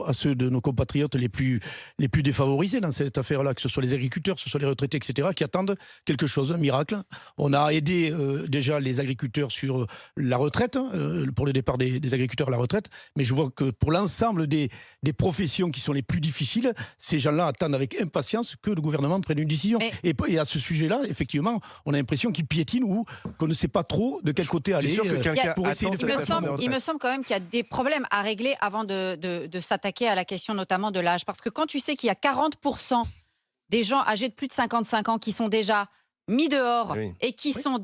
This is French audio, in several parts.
à ceux de nos compatriotes les plus défavorisés dans cette affaire-là, que ce soit les agriculteurs, que ce soit les retraités, etc., qui attendent quelque chose, un miracle. On a aidé déjà les agriculteurs sur la retraite, pour le départ des agriculteurs à la retraite, mais je vois que pour l'ensemble des professions qui sont les plus difficiles, ces gens-là attendent avec impatience que le gouvernement prenne une décision. Et à ce sujet-là, effectivement, on a l'impression qu'il piétine ou qu'on ne sait pas trop de quel côté aller pour essayer de faire. Il me semble quand même qu'il y a des problèmes à régler avant de s'attaquer à la question notamment de l'âge. Parce que quand tu sais qu'il y a 40% des gens âgés de plus de 55 ans qui sont déjà mis dehors et qui sont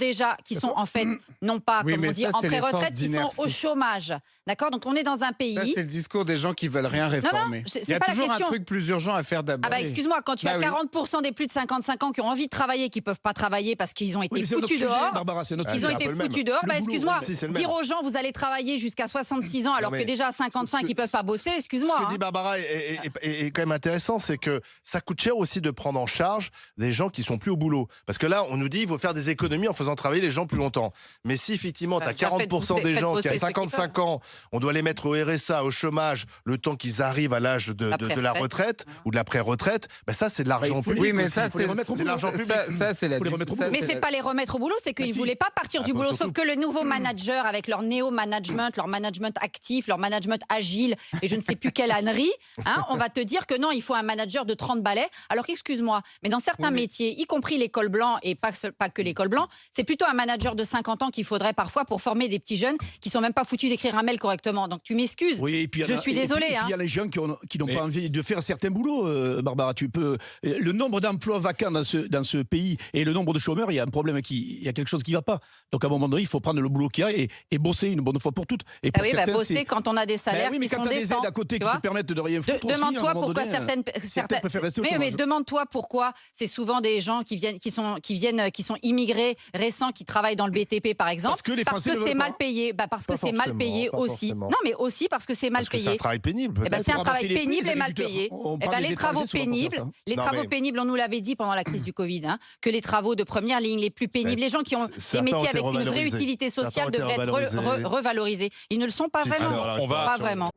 en fait, non pas, comme on dit, en pré-retraite, qui sont au chômage. D'accord? Donc on est dans un pays... Ça, c'est le discours des gens qui veulent rien réformer. Il y a toujours un truc plus urgent à faire d'abord. Ah bah excuse-moi, quand tu as 40% des plus de 55 ans qui ont envie de travailler, qui ne peuvent pas travailler parce qu'ils ont été foutus dehors, excuse-moi, dire aux gens, vous allez travailler jusqu'à 66 ans alors que déjà à 55, ils ne peuvent pas bosser, excuse-moi. Ce que dit Barbara est quand même intéressant, c'est que ça coûte cher aussi de prendre en charge des gens qui ne sont plus au boulot. Parce que là, on nous dit qu'il faut faire des économies en faisant travailler les gens plus longtemps. Mais si effectivement, tu as 40% des gens qui, à 55 ans, on doit les mettre au RSA, au chômage, le temps qu'ils arrivent à l'âge de la retraite ou de la pré-retraite, ben ça, c'est de l'argent public. Oui, mais ça, c'est de l'argent public. Mais c'est pas les remettre au boulot, c'est qu'ils ne voulaient pas partir du boulot. Sauf que le nouveau manager, avec leur néo-management, leur management actif, leur management agile, et je ne sais plus quelle ânerie, on va te dire que non, il faut un manager de 30 balais. Alors qu'excuse-moi, mais dans certains métiers, y compris l'école blanc, et pas que l'école blanc, c'est plutôt un manager de 50 ans qu'il faudrait parfois pour former des petits jeunes qui sont même pas foutus d'écrire un mail correctement. Donc tu m'excuses, je suis désolée. Il y a les gens qui n'ont pas envie de faire certains boulots, Barbara. Le nombre d'emplois vacants dans ce pays et le nombre de chômeurs, il y a un problème, il y a quelque chose qui ne va pas. Donc à un moment donné, il faut prendre le boulot qu'il y a et bosser une bonne fois pour toutes. Et pour bosser quand on a des salaires qui sont décents. Mais quand tu as des aides à côté qui te permettent de rien foutre, demande-toi pourquoi certaines préfèrent rester au chômage. Mais demande-toi pourquoi c'est souvent des gens qui sont immigrés récents, qui travaillent dans le BTP par exemple, parce que c'est mal payé. Parce que c'est mal payé aussi. Non, mais aussi parce que c'est mal payé. C'est un travail pénible. C'est un travail pénible et mal payé. Les travaux pénibles, on nous l'avait dit pendant la crise du Covid, que les travaux de première ligne, les plus pénibles, les gens qui ont des métiers avec une vraie utilité sociale devraient être revalorisés. Ils ne le sont pas vraiment. Pas vraiment.